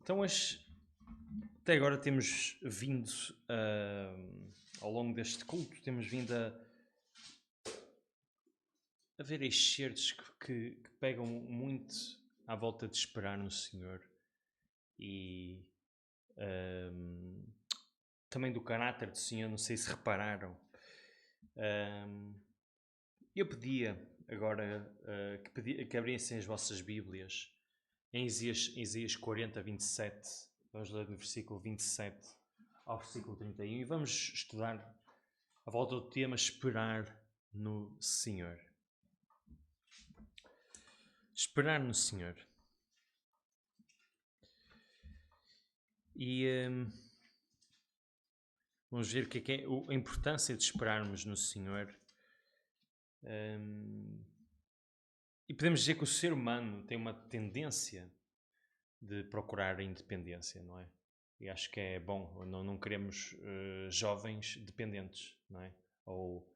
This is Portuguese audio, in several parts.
Então, até agora temos vindo, ao longo deste culto, temos vindo a ver excertos que pegam muito à volta de esperar no Senhor e ahm, também do caráter do Senhor, não sei se repararam. Ahm, eu pedia agora que abrissem as vossas Bíblias em Isaías 40, 27. Vamos ler do versículo 27 ao versículo 31 e vamos estudar a volta do tema esperar no Senhor. Esperar no Senhor. E vamos ver o que é a importância de esperarmos no Senhor. E podemos dizer que o ser humano tem uma tendência de procurar a independência, não é? E acho que é bom, não queremos jovens dependentes, não é? Ou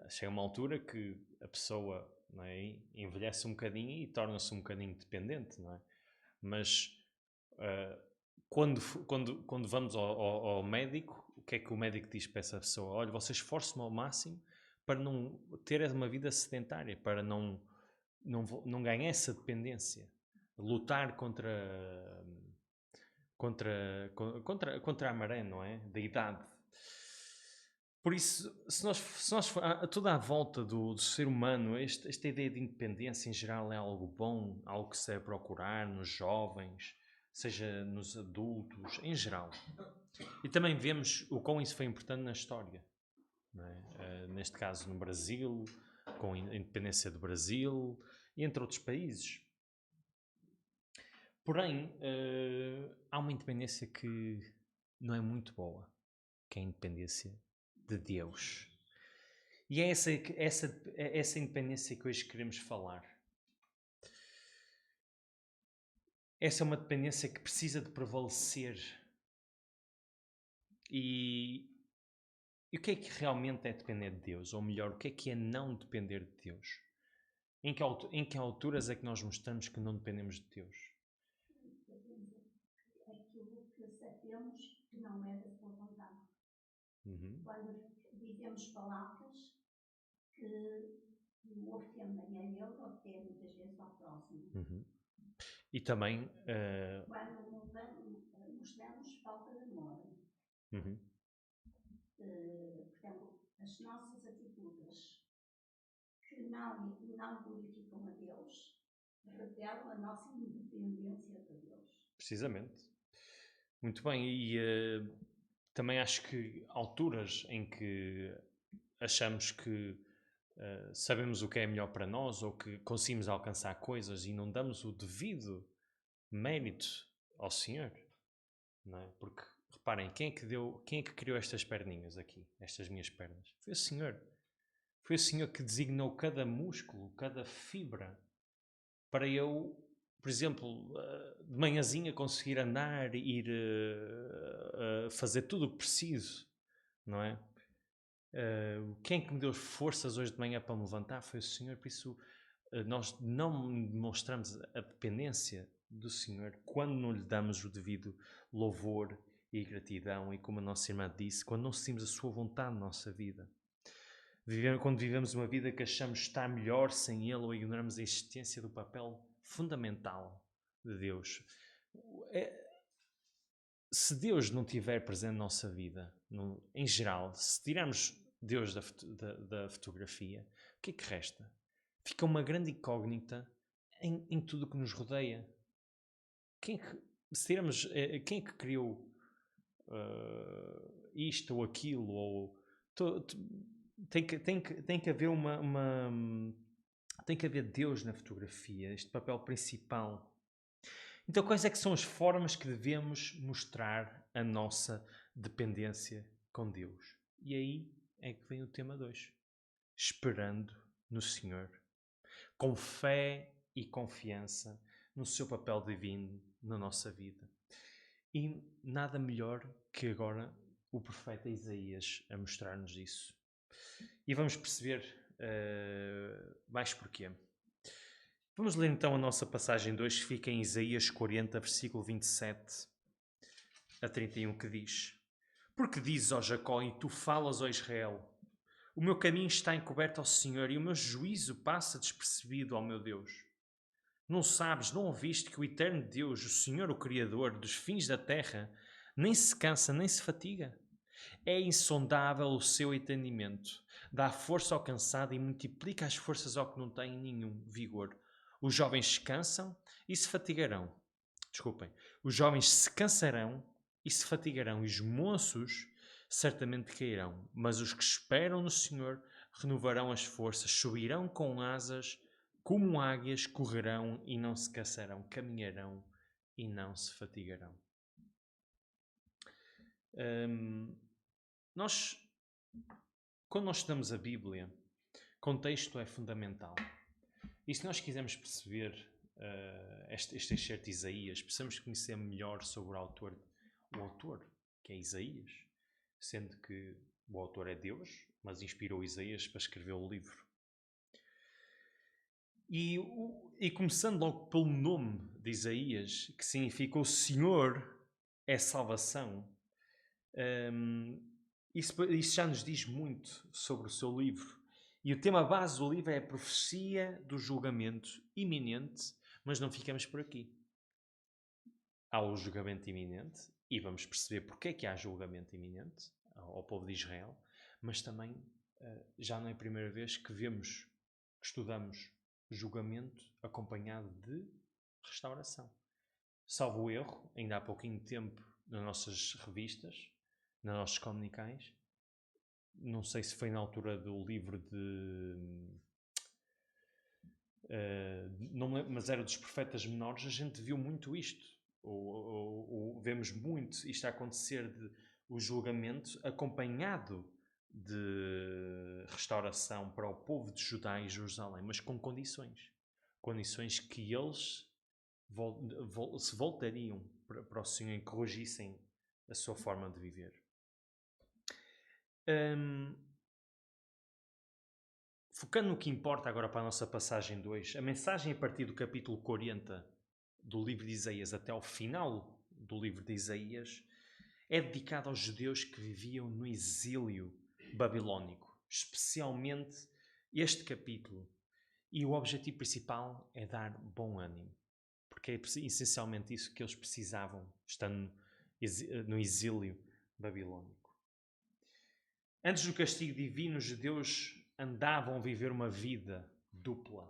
chega uma altura que a pessoa, não é, envelhece um bocadinho e torna-se um bocadinho dependente, não é? Mas quando vamos ao médico, o que é que o médico diz para essa pessoa? Olha, você esforce-me ao máximo para não ter uma vida sedentária, para não ganhar essa dependência. Lutar contra a maré, não é? Da idade. Por isso, se nós toda à volta do ser humano, esta ideia de independência em geral é algo bom, algo que se deve procurar nos jovens, seja nos adultos, em geral. E também vemos o quão isso foi importante na história. Não é? Neste caso no Brasil, com a independência do Brasil e entre outros países. Porém, há uma independência que não é muito boa, que é a independência de Deus. E é essa independência que hoje queremos falar. Essa é uma dependência que precisa de prevalecer. E o que é que realmente é depender de Deus? Ou melhor, o que é não depender de Deus? Em que alturas é que nós mostramos que não dependemos de Deus? Aquilo que sabemos que não é da sua vontade. Quando dizemos palavras que o ofendem a ele ou até muitas vezes ao próximo. E também Quando mostramos falta de amor. Portanto, as nossas atitudes que não glorificam a Deus revelam a nossa independência de Deus. Precisamente. Muito bem, e também acho que alturas em que achamos que sabemos o que é melhor para nós ou que conseguimos alcançar coisas e não damos o devido mérito ao Senhor, não é? Porque reparem, quem é que criou estas perninhas aqui, estas minhas pernas? Foi o Senhor. Foi o Senhor que designou cada músculo, cada fibra para eu, por exemplo, de manhãzinha conseguir andar, ir fazer tudo o que preciso, não é? Quem é que me deu forças hoje de manhã para me levantar foi o Senhor, por isso nós não demonstramos a dependência do Senhor quando não lhe damos o devido louvor e gratidão e como a nossa irmã disse, quando não seguimos a sua vontade na nossa vida. Quando vivemos uma vida que achamos estar melhor sem Ele ou ignoramos a existência do papel fundamental de Deus. Se Deus não estiver presente na nossa vida, em geral, se tirarmos Deus da fotografia, o que é que resta? Fica uma grande incógnita em tudo o que nos rodeia. Quem é que criou isto ou aquilo? Tem que haver tem que haver Deus na fotografia, este papel principal. Então, quais é que são as formas que devemos mostrar a nossa dependência com Deus? E aí é que vem o tema 2. Esperando no Senhor. Com fé e confiança no seu papel divino na nossa vida. E nada melhor que agora o profeta Isaías a mostrar-nos isso. E vamos perceber mais porquê. Vamos ler então a nossa passagem 2, que fica em Isaías 40, versículo 27 a 31, que diz: Porque dizes, ó Jacó, e tu falas, ó Israel, o meu caminho está encoberto ao Senhor e o meu juízo passa despercebido ao meu Deus. Não sabes, não ouviste que o eterno Deus, o Senhor, o Criador dos fins da terra, nem se cansa, nem se fatiga? É insondável o seu entendimento, dá força ao cansado e multiplica as forças ao que não tem nenhum vigor. Os jovens se cansam e se fatigarão. Desculpem. Os jovens se cansarão e se fatigarão, e os moços certamente cairão. Mas os que esperam no Senhor renovarão as forças, subirão com asas como águias, correrão e não se cansarão, caminharão e não se fatigarão. Quando nós estudamos a Bíblia, contexto é fundamental. E se nós quisermos perceber este excerto de Isaías, precisamos conhecer melhor sobre o autor, que é Isaías, sendo que o autor é Deus, mas inspirou Isaías para escrever o livro. E começando logo pelo nome de Isaías, que significa o Senhor é salvação, isso já nos diz muito sobre o seu livro. E o tema base do livro é a profecia do julgamento iminente, mas não ficamos por aqui. Há o julgamento iminente, e vamos perceber porque é que há julgamento iminente ao povo de Israel, mas também já não é a primeira vez que estudamos julgamento acompanhado de restauração. Salvo o erro, ainda há pouquinho tempo nas nossas revistas, nas nossas comunicais, não sei se foi na altura do livro não me lembro, mas era dos profetas menores, a gente viu muito isto. Vemos muito isto a acontecer, o julgamento acompanhado de restauração para o povo de Judá e Jerusalém, mas com condições que eles se voltariam para o Senhor e corrigissem a sua forma de viver. Focando no que importa agora para a nossa passagem 2, a mensagem a partir do capítulo 40 do livro de Isaías até ao final do livro de Isaías é dedicada aos judeus que viviam no exílio babilónico, especialmente este capítulo. E o objetivo principal é dar bom ânimo, porque é essencialmente isso que eles precisavam, estando no exílio babilónico. Antes do castigo divino, os judeus andavam a viver uma vida dupla.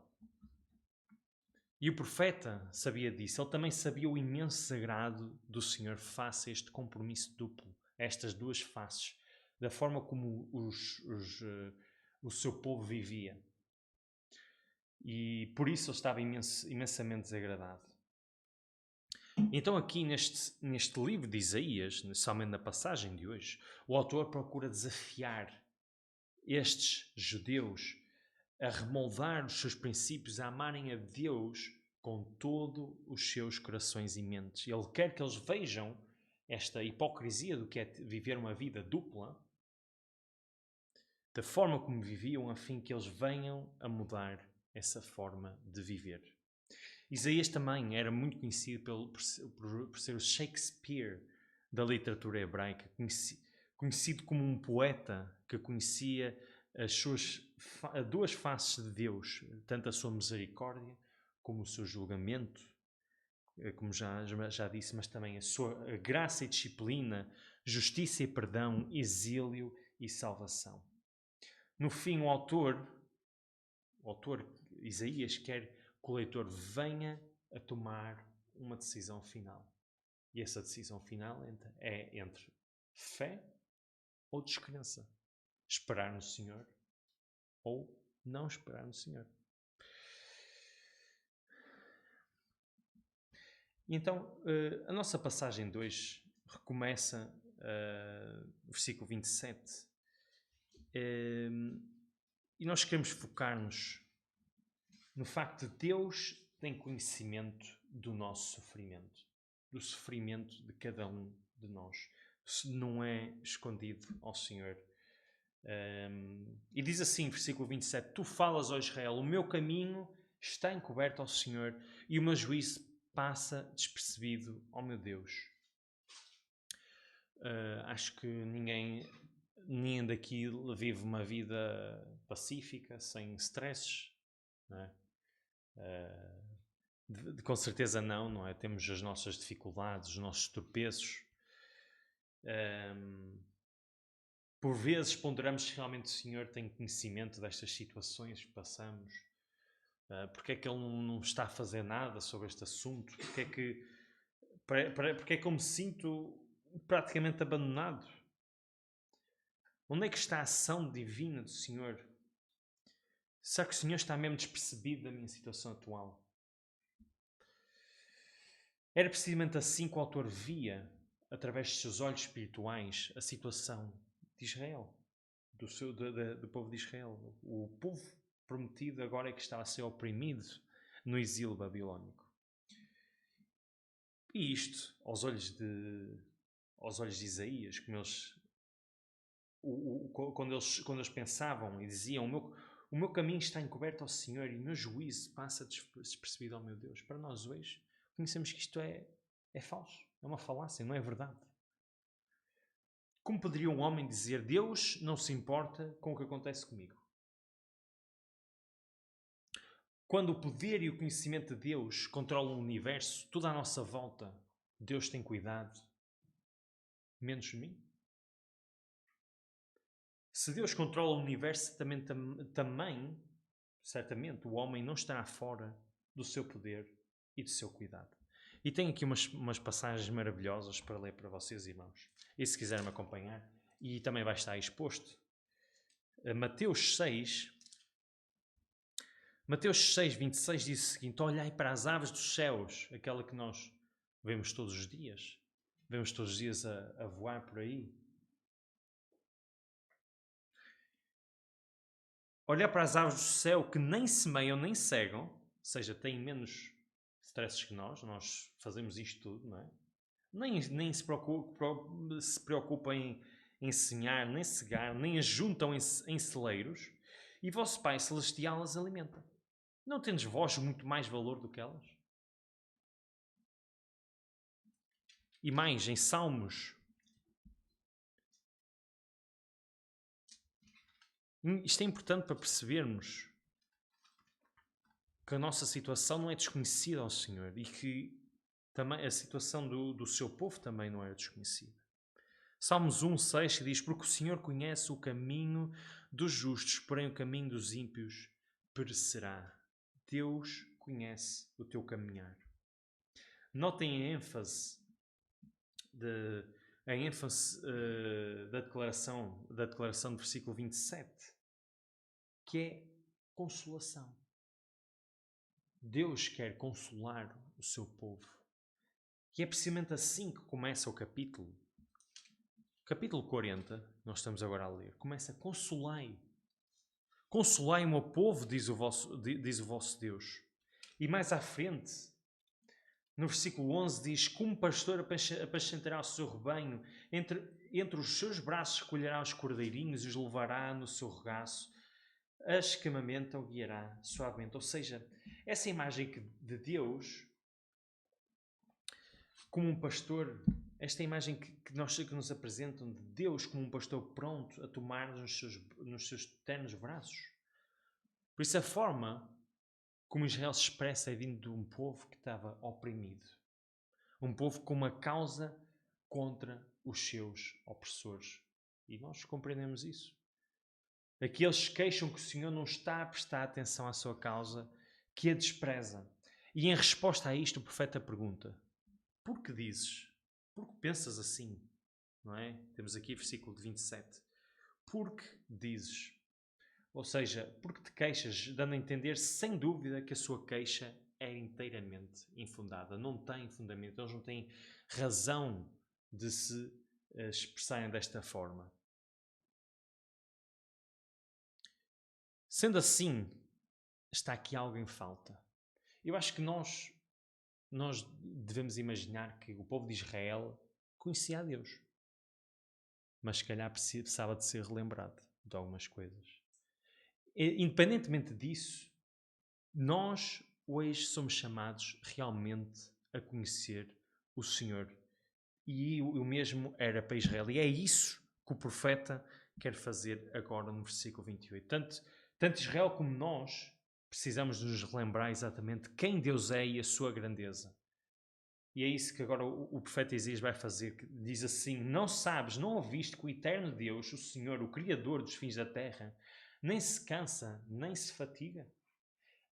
E o profeta sabia disso. Ele também sabia o imenso sagrado do Senhor face a este compromisso duplo, a estas duas faces, da forma como o seu povo vivia. E por isso ele estava imensamente desagradado. Então aqui neste livro de Isaías, somente na passagem de hoje, o autor procura desafiar estes judeus a remoldar os seus princípios, a amarem a Deus com todos os seus corações e mentes. Ele quer que eles vejam esta hipocrisia do que é viver uma vida dupla, da forma como viviam, a fim que eles venham a mudar essa forma de viver. Isaías também era muito conhecido por ser o Shakespeare da literatura hebraica, conhecido como um poeta que conhecia as suas duas faces de Deus, tanto a sua misericórdia como o seu julgamento, como já disse, mas também a sua graça e disciplina, justiça e perdão, exílio e salvação. No fim, o autor Isaías quer que o leitor venha a tomar uma decisão final. E essa decisão final é entre fé ou descrença. Esperar no Senhor ou não esperar no Senhor. Então, a nossa passagem 2 recomeça no versículo 27. E nós queremos focar-nos no facto de Deus tem conhecimento do nosso sofrimento, do sofrimento de cada um de nós. Não é escondido ao Senhor. E diz assim, versículo 27, tu falas, ó Israel, o meu caminho está encoberto ao Senhor e o meu juízo passa despercebido ao meu Deus. Acho que ninguém daqui vive uma vida pacífica, sem stresses, não é? Com certeza não é? Temos as nossas dificuldades, os nossos tropeços. Por vezes ponderamos se realmente o Senhor tem conhecimento destas situações que passamos. Porque é que Ele não está a fazer nada sobre este assunto? Porque é que eu me sinto praticamente abandonado? Onde é que está a ação divina do Senhor? Será que o Senhor está mesmo despercebido da minha situação atual? Era precisamente assim que o autor via, através de seus olhos espirituais, a situação de Israel, do povo de Israel. O povo prometido agora é que está a ser oprimido no exílio babilónico. E isto, aos olhos de Isaías, como eles, quando eles pensavam e diziam: o meu caminho está encoberto ao Senhor e o meu juízo passa despercebido ao meu Deus. Para nós hoje, conhecemos que isto é falso, é uma falácia, não é verdade. Como poderia um homem dizer: Deus não se importa com o que acontece comigo? Quando o poder e o conhecimento de Deus controlam o universo, tudo à nossa volta, Deus tem cuidado, menos de mim? Se Deus controla o universo, também, certamente, o homem não estará fora do seu poder e do seu cuidado. E tenho aqui umas passagens maravilhosas para ler para vocês, irmãos. E se quiserem me acompanhar, e também vai estar exposto. Mateus 6, 26 diz o seguinte: olhai para as aves dos céus, aquela que nós vemos todos os dias. Vemos todos os dias a voar por aí. Olhar para as aves do céu que nem semeiam nem cegam, ou seja, têm menos stresses que nós fazemos isto tudo, não é? Nem se preocupam em semear, nem cegar, nem ajuntam em celeiros, e vosso Pai Celestial as alimenta. Não tendes vós muito mais valor do que elas? E mais, em Salmos, isto é importante para percebermos que a nossa situação não é desconhecida ao Senhor e que também a situação do seu povo também não era desconhecida. Salmos 1,6 diz: porque o Senhor conhece o caminho dos justos, porém o caminho dos ímpios perecerá. Deus conhece o teu caminhar. Notem a ênfase da declaração do versículo 27, que é consolação. Deus quer consolar o seu povo. E é precisamente assim que começa o capítulo. Capítulo 40, nós estamos agora a ler, começa: consolai. Consolai o meu povo, diz o vosso Deus. E mais à frente, no versículo 11, diz: como pastor apacentará o seu rebanho, entre os seus braços recolherá os cordeirinhos e os levará no seu regaço, as que amamentam guiará suavemente. Ou seja, essa imagem de Deus como um pastor, esta imagem que nos apresentam de Deus como um pastor pronto a tomar-nos nos seus ternos braços. Por isso a forma como Israel se expressa é vindo de um povo que estava oprimido. Um povo com uma causa contra os seus opressores. E nós compreendemos isso. Aqui eles queixam que o Senhor não está a prestar atenção à sua causa, que a despreza. E em resposta a isto o profeta pergunta: por que dizes? Por que pensas assim? Não é? Temos aqui o versículo de 27. Por que dizes? Ou seja, porque te queixas, dando a entender sem dúvida que a sua queixa é inteiramente infundada. Não tem fundamento. Eles não têm razão de se expressarem desta forma. Sendo assim, está aqui algo em falta. Eu acho que nós devemos imaginar que o povo de Israel conhecia a Deus, mas se calhar precisava de ser relembrado de algumas coisas. Independentemente disso, Nós hoje somos chamados realmente a conhecer o Senhor. E o mesmo era para Israel. E é isso que o profeta quer fazer agora no versículo 28. Tanto Israel como nós precisamos nos relembrar exatamente quem Deus é e a sua grandeza. E é isso que agora o profeta Isaías vai fazer, que diz assim: não sabes, não ouviste que o eterno Deus, o Senhor, o Criador dos fins da terra, nem se cansa, nem se fatiga?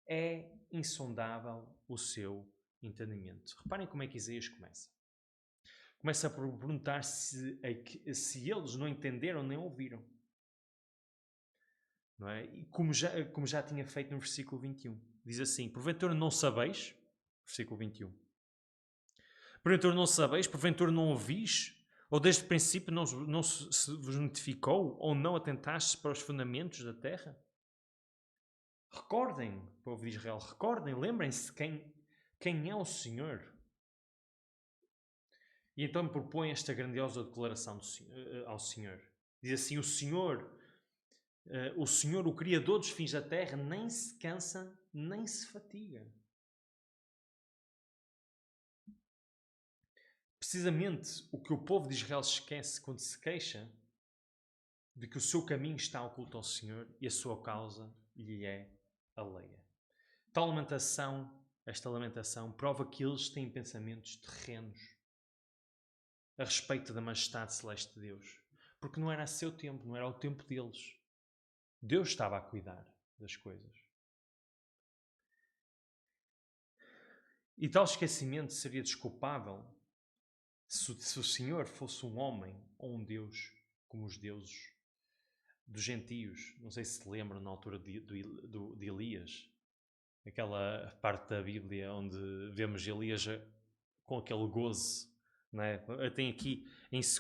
É insondável o seu entendimento. Reparem como é que Isaías começa. Começa por perguntar se eles não entenderam nem ouviram. Não é? E como já tinha feito no versículo 21. Diz assim: porventura não sabeis, versículo 21. Porventura não sabeis, porventura não ouvis, ou desde o princípio não se vos notificou, ou não atentastes para os fundamentos da terra? Recordem, povo de Israel, recordem, lembrem-se quem é o Senhor. E então me propõe esta grandiosa declaração ao Senhor. Diz assim: o Senhor, o Criador dos fins da terra, nem se cansa, nem se fatiga. Precisamente o que o povo de Israel esquece quando se queixa de que o seu caminho está oculto ao Senhor e a sua causa lhe é alheia. Esta lamentação, prova que eles têm pensamentos terrenos a respeito da majestade celeste de Deus. Porque não era seu tempo, não era o tempo deles. Deus estava a cuidar das coisas. E tal esquecimento seria desculpável se o Senhor fosse um homem ou um Deus como os deuses dos gentios. Não sei se lembram na altura de Elias, aquela parte da Bíblia onde vemos Elias com aquele gozo. Não é? Tem aqui em 2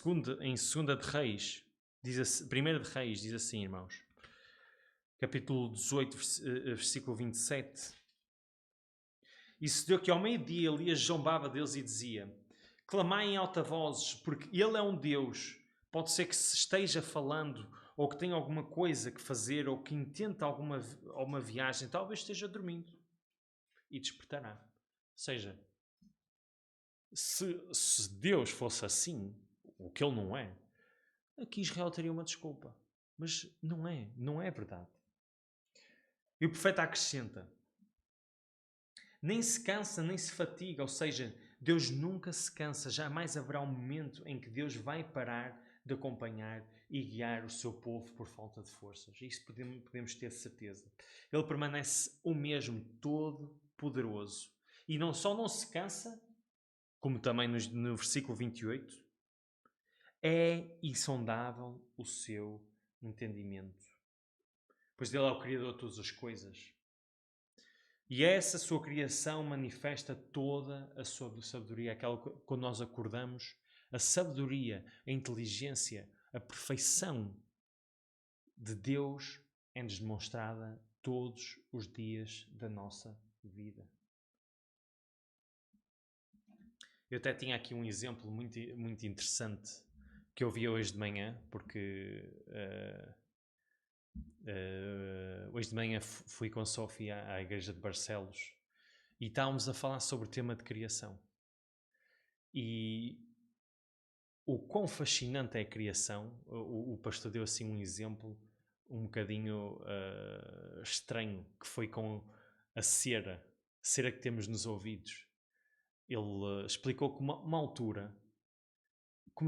de Reis, Primeira de Reis, diz assim, irmãos, capítulo 18, versículo 27. E sucedeu que ao meio-dia Elias zombava deles e dizia: clamai em alta voz, porque ele é um Deus. Pode ser que se esteja falando, ou que tenha alguma coisa que fazer, ou que intenta alguma viagem, talvez esteja dormindo. E despertará. Ou seja, se Deus fosse assim, o que ele não é, aqui Israel teria uma desculpa. Mas não é verdade. E o profeta acrescenta: nem se cansa, nem se fatiga, ou seja, Deus nunca se cansa, jamais haverá um momento em que Deus vai parar de acompanhar e guiar o seu povo por falta de forças. Isso podemos ter certeza. Ele permanece o mesmo, todo poderoso. E não só não se cansa, como também no versículo 28, é insondável o seu entendimento. Pois Ele é o Criador de todas as coisas. E essa sua criação manifesta toda a sua sabedoria, aquela quando nós acordamos, a sabedoria, a inteligência, a perfeição de Deus é-nos demonstrada todos os dias da nossa vida. Eu até tinha aqui um exemplo muito, muito interessante que eu vi hoje de manhã, porque hoje de manhã fui com a Sofia à igreja de Barcelos e estávamos a falar sobre o tema de criação. E o quão fascinante é a criação. O pastor deu assim um exemplo um bocadinho estranho, que foi com a cera que temos nos ouvidos. Ele explicou que uma altura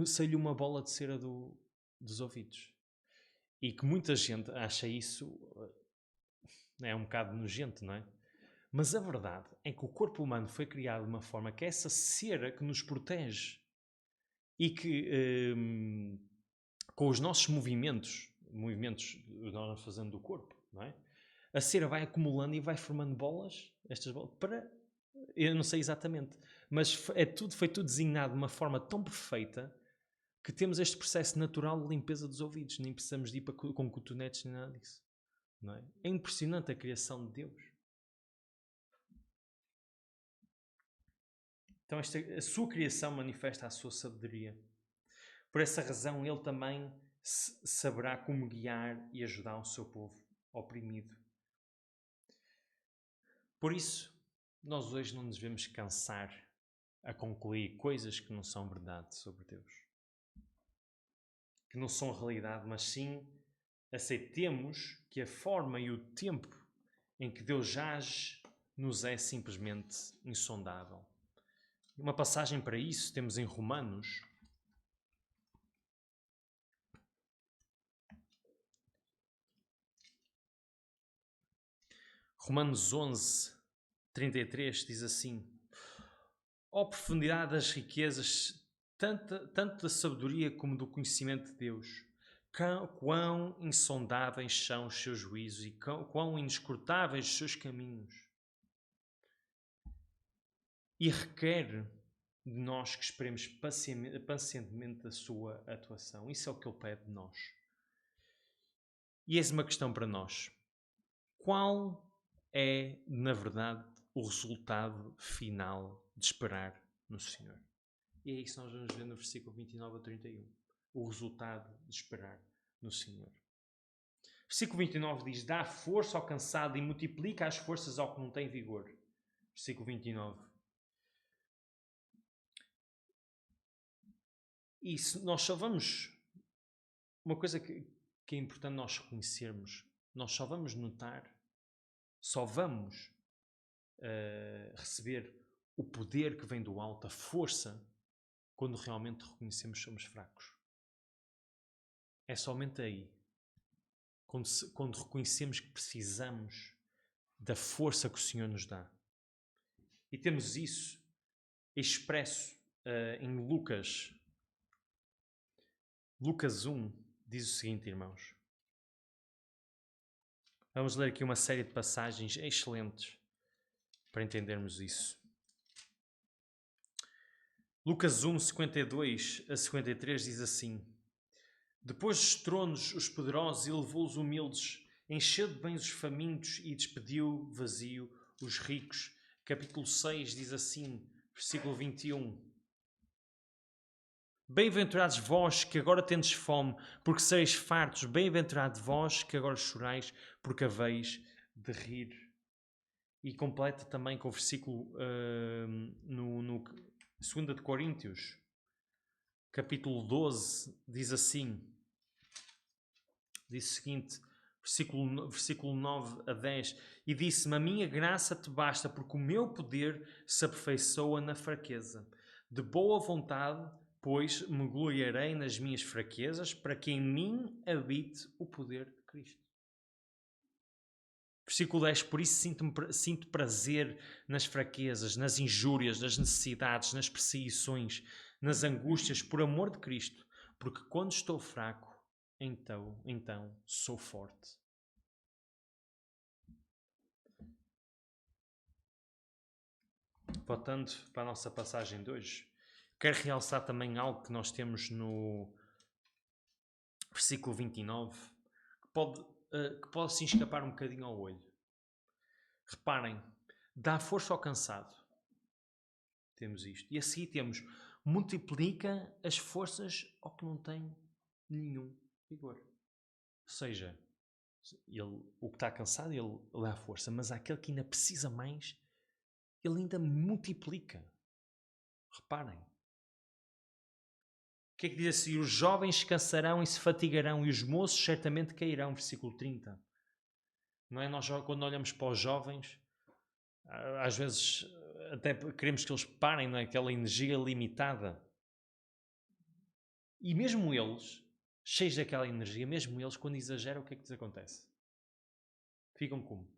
saiu-lhe uma bola de cera dos ouvidos. E que muita gente acha isso é um bocado nojento, não é? Mas a verdade é que o corpo humano foi criado de uma forma que é essa cera que nos protege e que com os nossos movimentos que nós vamos fazendo do corpo, não é? A cera vai acumulando e vai formando bolas, estas bolas, eu não sei exatamente, mas foi tudo designado de uma forma tão perfeita que temos este processo natural de limpeza dos ouvidos, nem precisamos de ir com cotonetes nem nada disso. Não é? É impressionante a criação de Deus. Então a sua criação manifesta a sua sabedoria. Por essa razão ele também saberá como guiar e ajudar o seu povo oprimido. Por isso, nós hoje não nos devemos cansar a concluir coisas que não são verdade sobre Deus, que não são realidade, mas sim aceitemos que a forma e o tempo em que Deus age nos é simplesmente insondável. Uma passagem para isso temos em Romanos. Romanos 11, 33 diz assim: ó profundidade das riquezas, tanto da sabedoria como do conhecimento de Deus, quão insondáveis são os seus juízos e quão inescrutáveis os seus caminhos. E requer de nós que esperemos pacientemente a sua atuação. Isso é o que Ele pede de nós. E eis uma questão para nós. Qual é, na verdade, o resultado final de esperar no Senhor? E é isso que nós vamos ver no versículo 29 a 31. O resultado de esperar no Senhor. Versículo 29 diz: dá força ao cansado e multiplica as forças ao que não tem vigor. Versículo 29. E nós só vamos... Uma coisa que é importante nós reconhecermos, nós só vamos notar, só vamos receber o poder que vem do alto, a força, quando realmente reconhecemos que somos fracos. É somente aí, quando reconhecemos que precisamos da força que o Senhor nos dá. E temos isso expresso em Lucas 1, diz o seguinte, irmãos. Vamos ler aqui uma série de passagens excelentes para entendermos isso. Lucas 1, 52 a 53 diz assim: depois dos tronos os poderosos e levou os humildes, encheu de bens os famintos e despediu vazio os ricos. Capítulo 6 diz assim, versículo 21: bem-aventurados vós que agora tendes fome, porque sereis fartos. Bem-aventurado vós que agora chorais, porque haveis de rir. E completa também com o versículo no 2 de Coríntios, capítulo 12, diz assim, diz o seguinte, versículo 9 a 10, e disse-me: a minha graça te basta, porque o meu poder se aperfeiçoa na fraqueza. De boa vontade, pois, me gloriarei nas minhas fraquezas, para que em mim habite o poder de Cristo. Versículo 10, por isso sinto prazer nas fraquezas, nas injúrias, nas necessidades, nas perseguições, nas angústias, por amor de Cristo, porque quando estou fraco, então sou forte. Voltando para a nossa passagem de hoje, quero realçar também algo que nós temos no versículo 29, que pode se escapar um bocadinho ao olho. Reparem, dá força ao cansado. Temos isto. E a seguir temos: multiplica as forças ao que não tem nenhum vigor. Ou seja, o que está cansado, ele dá força, mas aquele que ainda precisa mais, ele ainda multiplica. Reparem. O que é que diz assim? Os jovens se cansarão e se fatigarão, e os moços certamente cairão. Versículo 30. Não é? Nós, quando olhamos para os jovens, às vezes até queremos que eles parem naquela energia limitada. E mesmo eles, cheios daquela energia, mesmo eles, quando exageram, o que é que lhes acontece? Ficam como?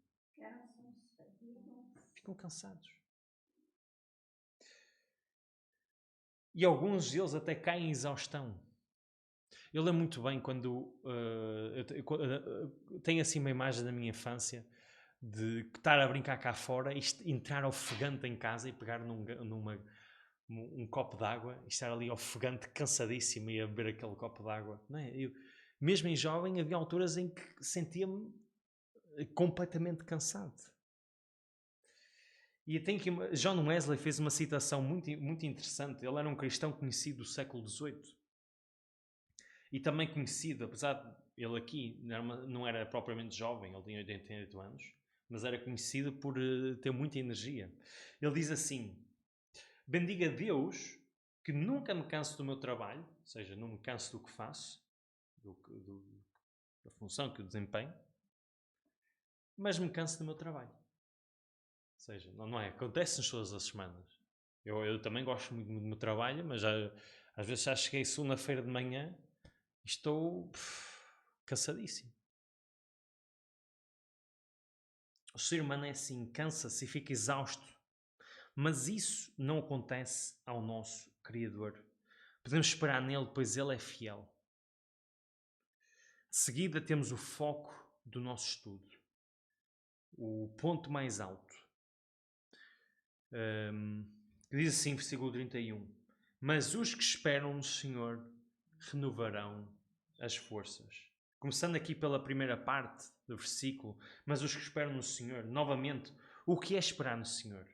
Ficam cansados. E alguns deles até caem em exaustão. Eu lembro muito bem quando eu tenho assim uma imagem da minha infância de estar a brincar cá fora e entrar ofegante em casa e pegar um copo de água e estar ali ofegante, cansadíssimo, e a beber aquele copo de água. Não é? Mesmo em jovem, havia alturas em que sentia-me completamente cansado. E tem que John Wesley fez uma citação muito, muito interessante. Ele era um cristão conhecido do século XVIII. E também conhecido, apesar de ele aqui não era propriamente jovem, ele tinha 88 anos, mas era conhecido por ter muita energia. Ele diz assim: bendiga Deus que nunca me canso do meu trabalho, ou seja, não me canso do que faço, da função que eu desempenho, mas me canso do meu trabalho. Ou seja, não é? Acontece-nos todas as semanas. Eu também gosto muito do meu trabalho, mas às vezes já cheguei segunda-feira de manhã e estou cansadíssimo. O ser humano é assim, cansa-se e fica exausto. Mas isso não acontece ao nosso Criador. Podemos esperar nele, pois ele é fiel. De seguida temos o foco do nosso estudo. O ponto mais alto. Diz assim, versículo 31. Mas os que esperam no Senhor renovarão as forças. Começando aqui pela primeira parte do versículo. Mas os que esperam no Senhor. Novamente, o que é esperar no Senhor?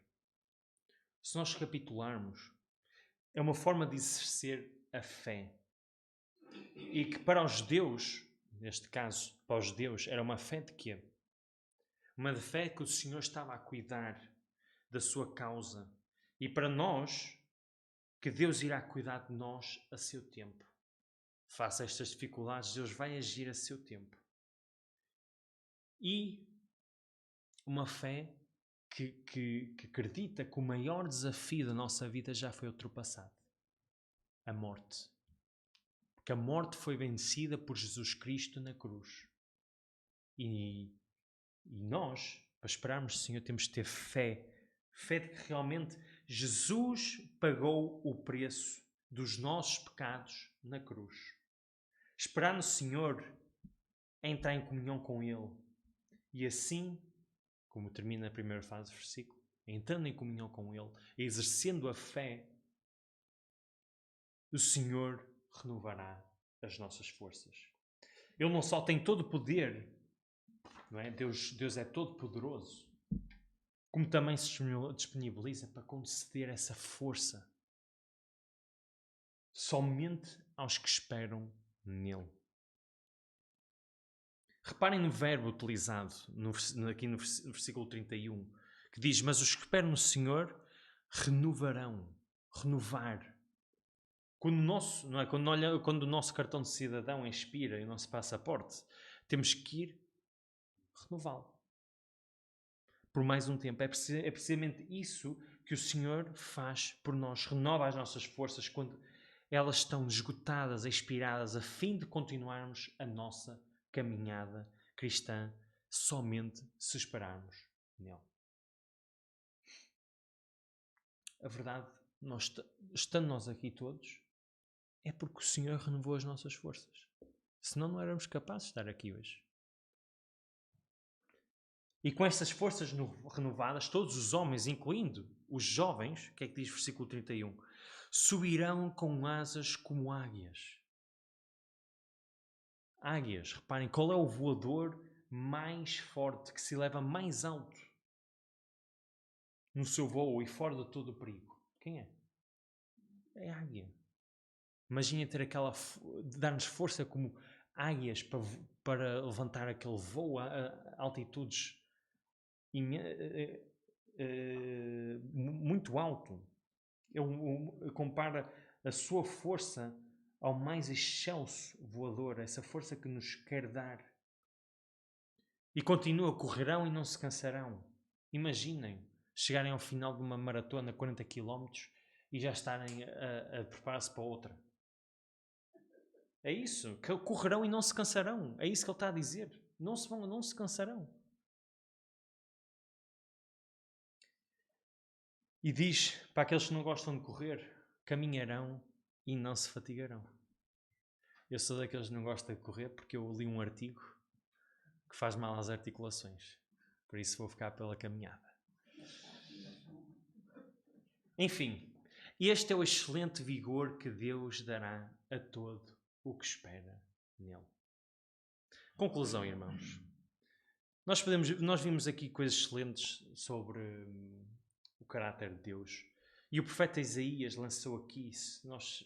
Se nós recapitularmos, é uma forma de exercer a fé. E que para os judeus, neste caso, para os judeus, era uma fé de quê? Uma fé que o Senhor estava a cuidar da sua causa. E para nós, que Deus irá cuidar de nós a seu tempo. Face a estas dificuldades, Deus vai agir a seu tempo. E uma fé que acredita que o maior desafio da nossa vida já foi ultrapassado. A morte. Porque a morte foi vencida por Jesus Cristo na cruz. E nós, para esperarmos o Senhor, temos de ter fé. Fé de que realmente Jesus pagou o preço dos nossos pecados na cruz. Esperar no Senhor é entrar em comunhão com Ele. E assim, como termina a primeira fase do versículo, entrando em comunhão com Ele, exercendo a fé, o Senhor renovará as nossas forças. Ele não só tem todo o poder, não é? Deus é todo poderoso, como também se disponibiliza para conceder essa força somente aos que esperam nele. Reparem no verbo utilizado aqui no versículo 31, que diz: mas os que esperam no Senhor renovarão. Renovar. Quando o nosso cartão de cidadão expira e o nosso passaporte, temos que ir renová-lo por mais um tempo. É precisamente isso que o Senhor faz por nós. Renova as nossas forças quando elas estão esgotadas, expiradas, a fim de continuarmos a nossa caminhada cristã somente se esperarmos nele. A verdade, estando nós aqui todos, é porque o Senhor renovou as nossas forças. Senão não éramos capazes de estar aqui hoje. E com estas forças renovadas, todos os homens, incluindo os jovens, o que é que diz o versículo 31? Subirão com asas como águias. Águias, reparem, qual é o voador mais forte, que se eleva mais alto no seu voo e fora de todo o perigo? Quem é? É a águia. Imagina ter dar-nos força como águias para levantar aquele voo a altitudes muito alto. Ele compara a sua força ao mais excelso voador, essa força que nos quer dar. E continua, correrão e não se cansarão. Imaginem chegarem ao final de uma maratona, 40 km, e já estarem a preparar-se para outra. É isso, que correrão e não se cansarão. É isso que ele está a dizer. Não se cansarão. E diz para aqueles que não gostam de correr, caminharão e não se fatigarão. Eu sou daqueles que não gostam de correr porque eu li um artigo que faz mal às articulações. Por isso vou ficar pela caminhada. Enfim, este é o excelente vigor que Deus dará a todo o que espera nele. Conclusão, irmãos. Nós vimos aqui coisas excelentes sobre o caráter de Deus. E o profeta Isaías lançou aqui, se nós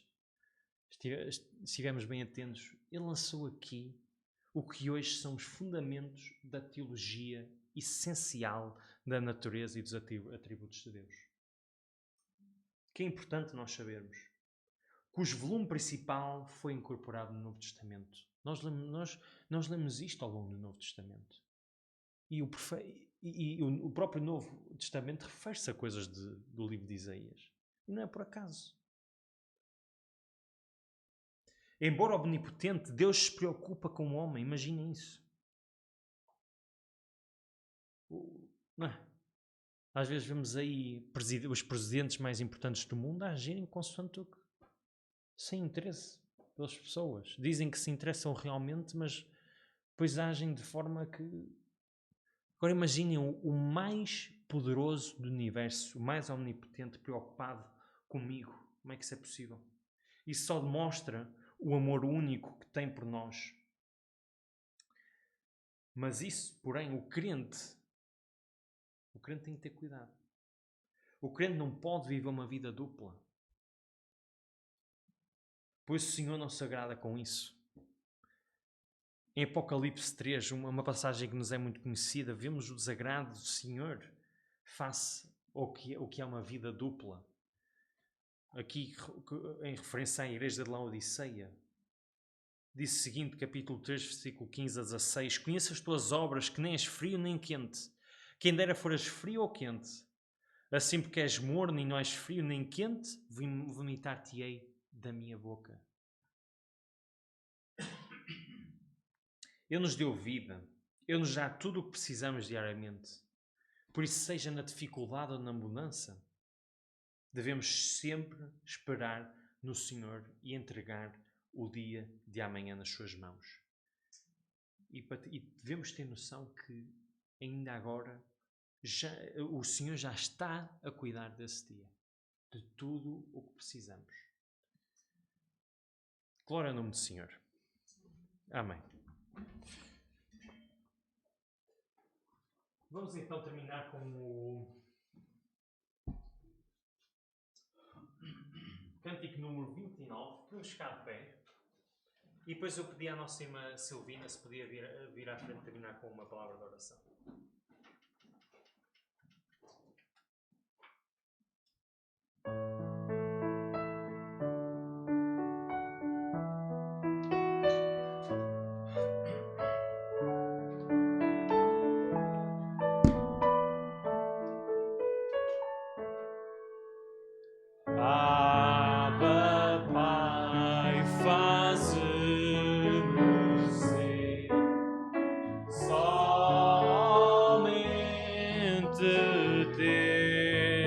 estivermos bem atentos, ele lançou aqui o que hoje são os fundamentos da teologia essencial da natureza e dos atributos de Deus. Que é importante nós sabermos. Cujo volume principal foi incorporado no Novo Testamento. Nós lemos isto ao longo do Novo Testamento. E o próprio Novo Testamento refere-se a coisas do livro de Isaías. E não é por acaso. Embora omnipotente, Deus se preocupa com o homem. Imaginem isso. Não é? Às vezes vemos aí os presidentes mais importantes do mundo a agirem consoante o que, sem interesse pelas pessoas. Dizem que se interessam realmente, mas depois agem de forma que... Agora imaginem o mais poderoso do universo, o mais omnipotente, preocupado comigo. Como é que isso é possível? Isso só demonstra o amor único que tem por nós. Mas isso, porém, o crente tem que ter cuidado. O crente não pode viver uma vida dupla. Pois o Senhor não se agrada com isso. Em Apocalipse 3, uma passagem que nos é muito conhecida, vemos o desagrado do Senhor face ao que é uma vida dupla. Aqui, em referência à igreja de Laodiceia, diz o seguinte, capítulo 3, versículo 15 a 16: Conheço as tuas obras, que nem és frio nem quente. Quem dera foras frio ou quente. Assim porque és morno e não és frio nem quente, vomitar-te-ei da minha boca. Ele nos deu vida. Ele nos dá tudo o que precisamos diariamente. Por isso, seja na dificuldade ou na abundância, devemos sempre esperar no Senhor e entregar o dia de amanhã nas suas mãos. E devemos ter noção que ainda agora o Senhor já está a cuidar desse dia, de tudo o que precisamos. Glória ao nome do Senhor. Amém. Vamos então terminar com o cântico número 29. Podemos ficar de pé. E depois eu pedi à nossa irmã Silvina se podia vir à frente terminar com uma palavra de oração. Abba, Pai, faze-me ser somente teu.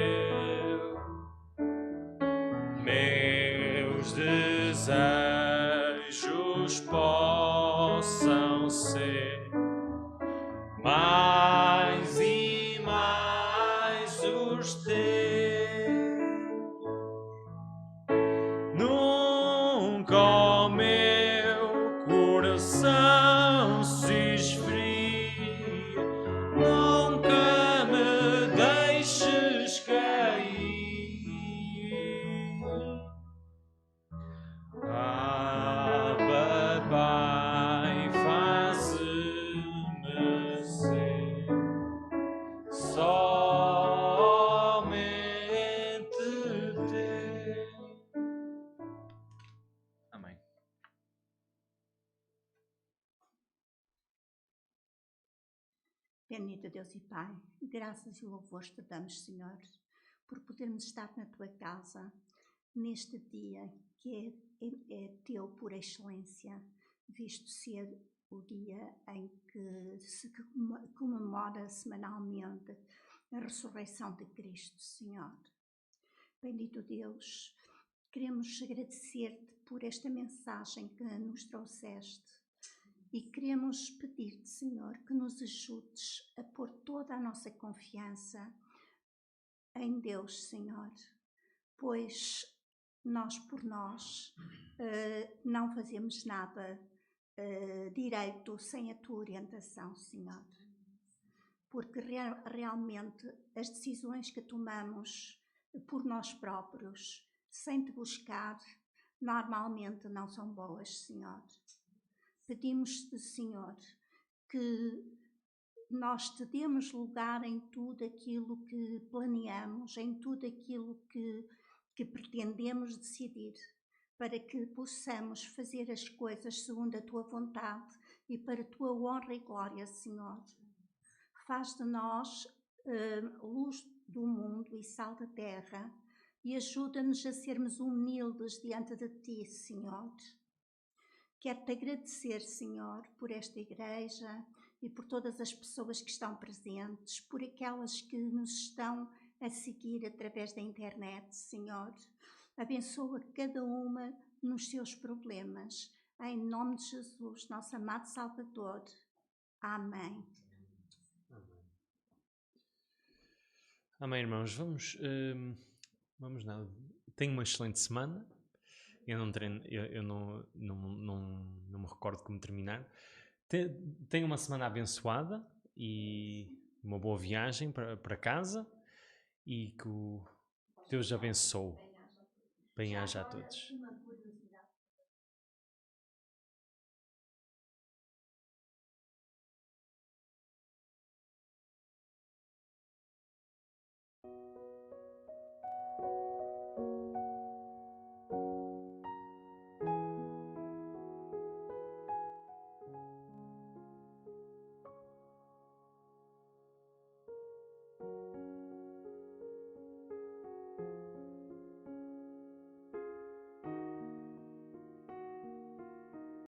Meus desejos possam ser mais e mais os teus. Nunca o meu coração se esfria, nunca me deixes cair. Abba, Pai, faze-me ser somente teu. Amém. Bendito Deus e Pai, graças e louvores te damos, Senhor, por podermos estar na tua casa neste dia que é teu por excelência, visto ser o dia em que se comemora semanalmente a ressurreição de Cristo, Senhor. Bendito Deus, queremos agradecer-te por esta mensagem que nos trouxeste e queremos pedir-te, Senhor, que nos ajudes a pôr toda a nossa confiança em Deus, Senhor, pois nós por nós não fazemos nada direito sem a tua orientação, Senhor. Porque realmente as decisões que tomamos por nós próprios, sem te buscar, normalmente não são boas, Senhor. Pedimos-te, Senhor, que nós te demos lugar em tudo aquilo que planeamos, em tudo aquilo que pretendemos decidir, para que possamos fazer as coisas segundo a tua vontade e para a tua honra e glória, Senhor. Faz de nós luz do mundo e sal da terra e ajuda-nos a sermos humildes diante de ti, Senhor. Quero-te agradecer, Senhor, por esta igreja e por todas as pessoas que estão presentes, por aquelas que nos estão a seguir através da internet, Senhor. Abençoa cada uma nos seus problemas. Em nome de Jesus, nosso amado Salvador. Amém. Amém, irmãos. Vamos nada. Tenho uma excelente semana. Eu não treino, eu não me recordo como terminar. Tenho uma semana abençoada e uma boa viagem para casa e que o Deus abençoe. Bem-aja a todos.